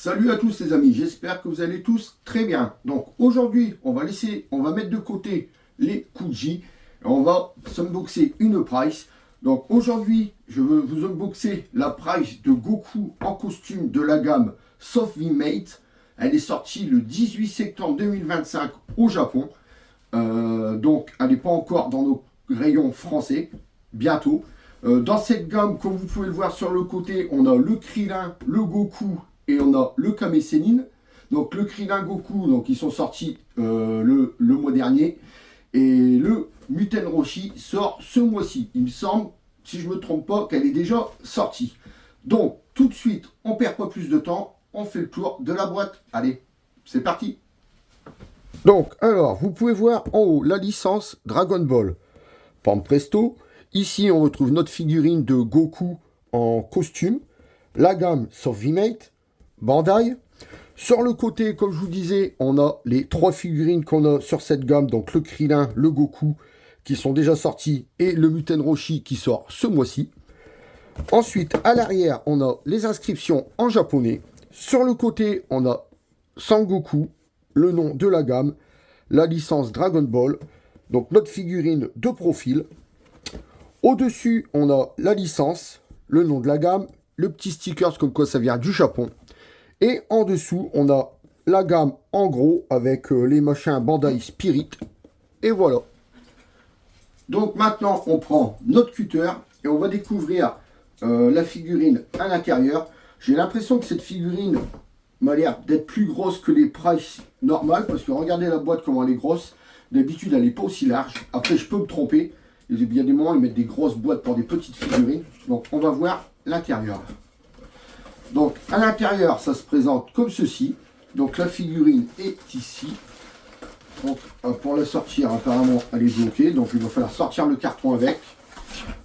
Salut à tous les amis, j'espère que vous allez tous très bien. Donc aujourd'hui, on va mettre de côté les Kuji. On va s'unboxer une price. Donc aujourd'hui, je veux vous unboxer la price de Goku en costume de la gamme Soft V-Mate. Elle est sortie le 18 septembre 2025 au Japon. Donc elle n'est pas encore dans nos rayons français, bientôt. Dans cette gamme, comme vous pouvez le voir sur le côté, on a le Krillin, le Goku et on a le Kame Sennin. Donc le Krillin, Goku, donc ils sont sortis le mois dernier. Et le Muten Roshi sort ce mois-ci. Il me semble, si je ne me trompe pas, qu'elle est déjà sortie. Donc tout de suite, on ne perd pas plus de temps, on fait le tour de la boîte. Allez, c'est parti. Donc alors, vous pouvez voir en haut la licence Dragon Ball. Pam presto. Ici, on retrouve notre figurine de Goku en costume. La gamme Soft V-Mate, Bandai. Sur le côté, comme je vous disais, on a les trois figurines qu'on a sur cette gamme. Donc le Krillin, le Goku, qui sont déjà sortis. Et le Muten Roshi qui sort ce mois-ci. Ensuite, à l'arrière, on a les inscriptions en japonais. Sur le côté, on a Sangoku, le nom de la gamme. La licence Dragon Ball. Donc notre figurine de profil. Au-dessus, on a la licence, le nom de la gamme, le petit sticker comme quoi ça vient du Japon. Et en dessous, on a la gamme en gros avec les machins Bandai Spirit. Et voilà. Donc maintenant, on prend notre cutter et on va découvrir la figurine à l'intérieur. J'ai l'impression que cette figurine m'a l'air d'être plus grosse que les prices normales. Parce que regardez la boîte comment elle est grosse. D'habitude, elle n'est pas aussi large. Après, je peux me tromper. Il y a des moments, ils mettent des grosses boîtes pour des petites figurines. Donc, on va voir l'intérieur. Donc, à l'intérieur, ça se présente comme ceci. Donc, la figurine est ici. Donc, pour la sortir, apparemment, elle est bloquée. Donc, il va falloir sortir le carton avec.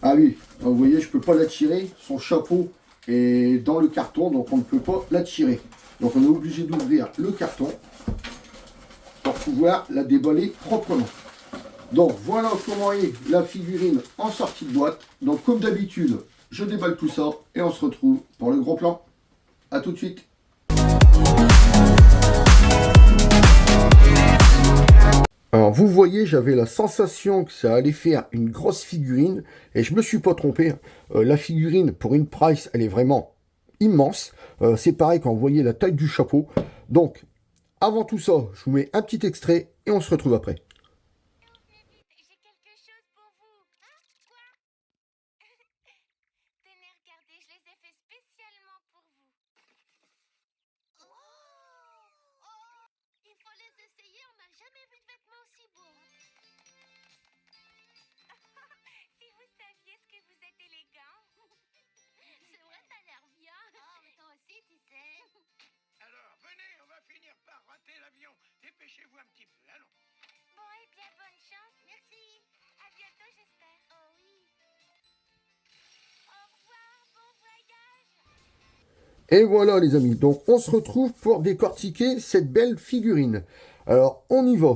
Ah oui, vous voyez, je ne peux pas la tirer. Son chapeau est dans le carton, donc on ne peut pas la tirer. Donc, on est obligé d'ouvrir le carton pour pouvoir la déballer proprement. Donc voilà comment est la figurine en sortie de boîte. Donc comme d'habitude, je déballe tout ça et on se retrouve pour le gros plan. A tout de suite. Alors vous voyez, j'avais la sensation que ça allait faire une grosse figurine et je me suis pas trompé. La figurine pour une price, elle est vraiment immense. C'est pareil quand vous voyez la taille du chapeau. Donc avant tout ça, je vous mets un petit extrait et on se retrouve après. Dépêchez-vous un petit peu, allons. Bon, eh bien, bonne chance. Merci. À bientôt, j'espère. Oh oui. Au revoir, bon voyage. Et voilà les amis, donc on se retrouve pour décortiquer cette belle figurine. Alors, on y va.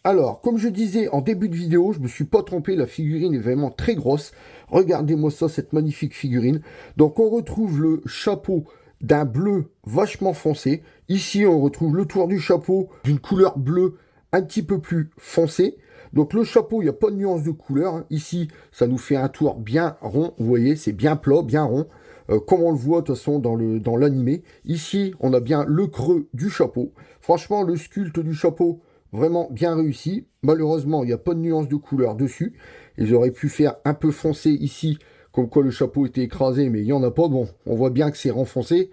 Alors, comme je disais en début de vidéo, je ne me suis pas trompé, la figurine est vraiment très grosse. Regardez-moi ça, cette magnifique figurine. Donc, on retrouve le chapeau d'un bleu vachement foncé. Ici, on retrouve le tour du chapeau d'une couleur bleue un petit peu plus foncée. Donc, le chapeau, il n'y a pas de nuance de couleur. Ici, ça nous fait un tour bien rond. Vous voyez, c'est bien plat, bien rond. Comme on le voit de toute façon dans l'animé. Ici, on a bien le creux du chapeau. Franchement, le sculpte du chapeau, vraiment bien réussi. Malheureusement, il n'y a pas de nuance de couleur dessus. Ils auraient pu faire un peu foncé ici, comme quoi le chapeau était écrasé, mais il n'y en a pas. Bon, on voit bien que c'est renfoncé,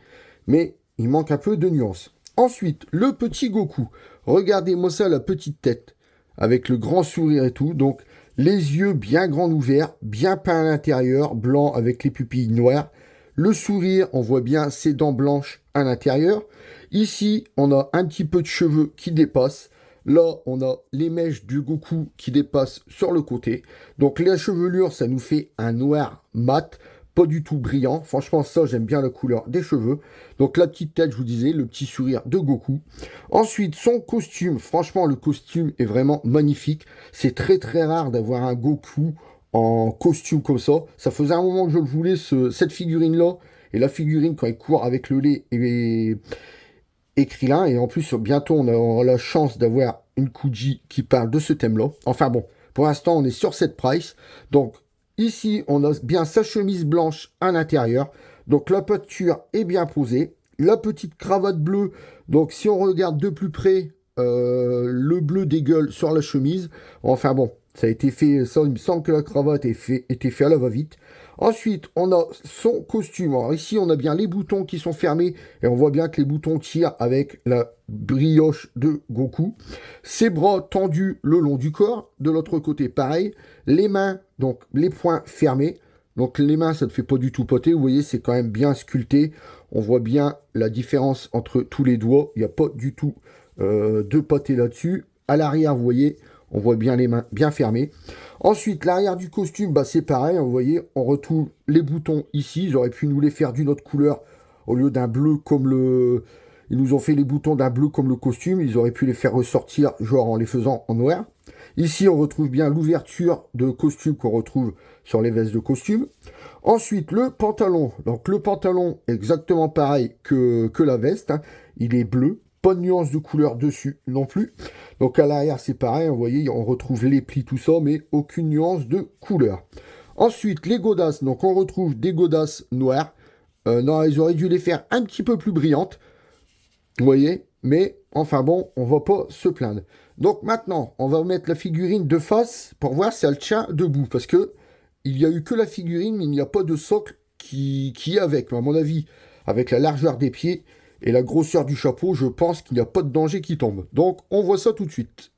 mais il manque un peu de nuance. Ensuite, le petit Goku. Regardez-moi ça, la petite tête, avec le grand sourire et tout. Donc, les yeux bien grands ouverts, bien peints à l'intérieur, blanc avec les pupilles noires. Le sourire, on voit bien ses dents blanches à l'intérieur. Ici, on a un petit peu de cheveux qui dépassent. Là, on a les mèches du Goku qui dépassent sur le côté. Donc, la chevelure, ça nous fait un noir mat, pas du tout brillant. Franchement, ça, j'aime bien la couleur des cheveux. Donc, la petite tête, je vous disais, le petit sourire de Goku. Ensuite, son costume. Franchement, le costume est vraiment magnifique. C'est très, très rare d'avoir un Goku en costume comme ça. Ça faisait un moment que je le voulais, cette figurine-là. Et la figurine, quand il court avec le lait et Krillin. Et en plus, bientôt, on aura la chance d'avoir une Kuji qui parle de ce thème-là. Enfin bon, pour l'instant, on est sur cette price. Donc, ici, on a bien sa chemise blanche à l'intérieur. Donc, la peinture est bien posée. La petite cravate bleue. Donc, si on regarde de plus près, le bleu des gueules sur la chemise. Enfin bon, ça a été fait, ça, il me semble que la cravate était fait à la va-vite. Ensuite, on a son costume. Alors ici, on a bien les boutons qui sont fermés et on voit bien que les boutons tirent avec la brioche de Goku. Ses bras tendus le long du corps. De l'autre côté, pareil. Les mains, donc les poings fermés. Donc les mains, ça ne fait pas du tout poter. Vous voyez, c'est quand même bien sculpté. On voit bien la différence entre tous les doigts. Il n'y a pas du tout de poté là-dessus. À l'arrière, vous voyez, on voit bien les mains bien fermées. Ensuite, l'arrière du costume, bah, c'est pareil. Vous voyez, on retrouve les boutons ici. Ils auraient pu nous les faire d'une autre couleur au lieu d'un bleu comme le... Ils nous ont fait les boutons d'un bleu comme le costume. Ils auraient pu les faire ressortir, genre en les faisant en noir. Ici, on retrouve bien l'ouverture de costume qu'on retrouve sur les vestes de costume. Ensuite, le pantalon. Donc, le pantalon, exactement pareil que la veste. Hein. Il est bleu. Pas de nuance de couleur dessus non plus. Donc, à l'arrière, c'est pareil. Vous voyez, on retrouve les plis, tout ça, mais aucune nuance de couleur. Ensuite, les godasses. Donc, on retrouve des godasses noires. Non, ils auraient dû les faire un petit peu plus brillantes. Vous voyez, mais enfin bon, on va pas se plaindre. Donc maintenant, on va mettre la figurine de face pour voir si elle tient debout. Parce que il n'y a eu que la figurine, mais il n'y a pas de socle qui est avec. À mon avis, avec la largeur des pieds et la grosseur du chapeau, je pense qu'il n'y a pas de danger qui tombe. Donc on voit ça tout de suite.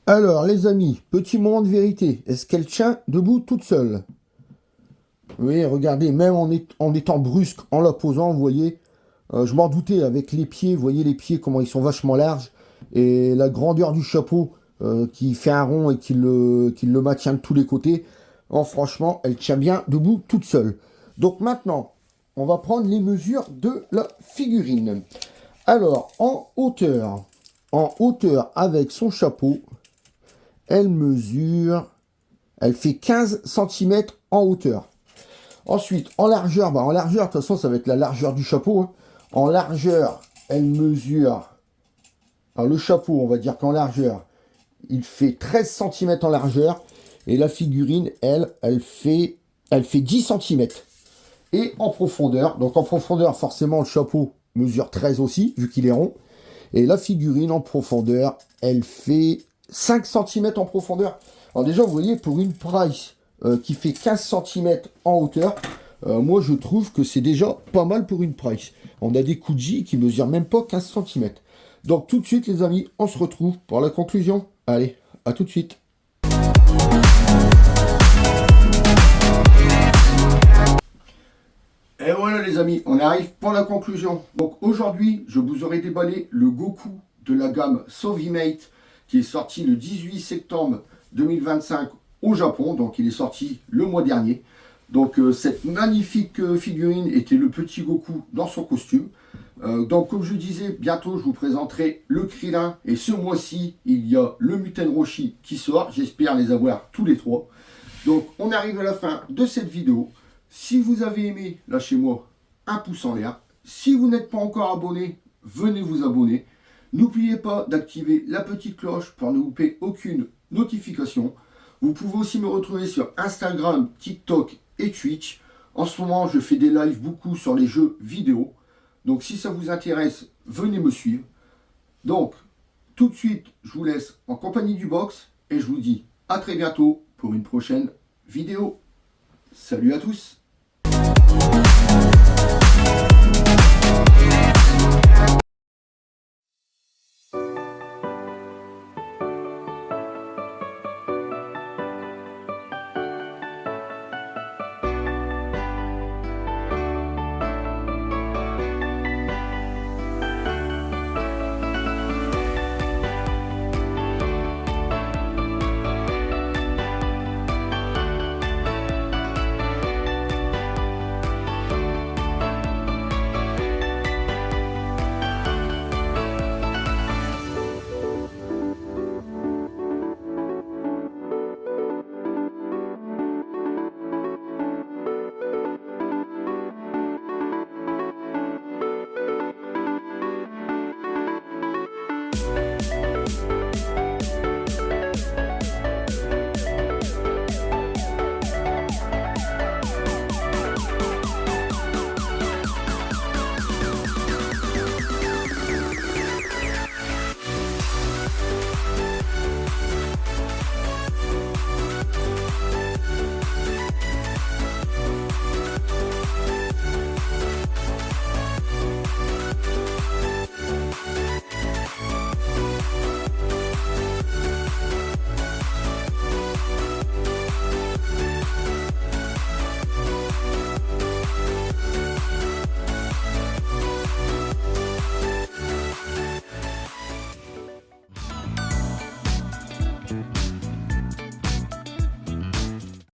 Alors les amis, petit moment de vérité. Est-ce qu'elle tient debout toute seule? Oui, regardez, même en étant brusque, en la posant, vous voyez... je m'en doutais avec les pieds, vous voyez les pieds comment ils sont vachement larges et la grandeur du chapeau qui fait un rond et qui le maintient de tous les côtés. Oh, franchement, elle tient bien debout toute seule. Donc maintenant, on va prendre les mesures de la figurine. Alors, en hauteur avec son chapeau, elle fait 15 cm en hauteur. Ensuite, en largeur, de toute façon, ça va être la largeur du chapeau. Hein. En largeur, elle mesure... Alors, le chapeau, on va dire qu'en largeur, il fait 13 cm en largeur. Et la figurine, elle fait 10 cm. Et en profondeur, donc en profondeur, forcément, le chapeau mesure 13 aussi, vu qu'il est rond. Et la figurine, en profondeur, elle fait 5 cm en profondeur. Alors déjà, vous voyez, pour une price qui fait 15 cm en hauteur... moi, je trouve que c'est déjà pas mal pour une price. On a des Kuji qui mesurent même pas 15 cm. Donc, tout de suite, les amis, on se retrouve pour la conclusion. Allez, à tout de suite. Et voilà, les amis, on arrive pour la conclusion. Donc, aujourd'hui, je vous aurais déballé le Goku de la gamme Sovimate qui est sorti le 18 septembre 2025 au Japon. Donc, il est sorti le mois dernier. Donc cette magnifique figurine était le petit Goku dans son costume. Donc comme je disais, bientôt je vous présenterai le Krillin. Et ce mois-ci, il y a le Muten Roshi qui sort. J'espère les avoir tous les trois. Donc on arrive à la fin de cette vidéo. Si vous avez aimé, lâchez-moi un pouce en l'air. Si vous n'êtes pas encore abonné, venez vous abonner. N'oubliez pas d'activer la petite cloche pour ne louper aucune notification. Vous pouvez aussi me retrouver sur Instagram, TikTok et Twitch. En ce moment, je fais des lives beaucoup sur les jeux vidéo. Donc, si ça vous intéresse, venez me suivre. Donc, tout de suite, je vous laisse en compagnie du box. Et je vous dis à très bientôt pour une prochaine vidéo. Salut à tous!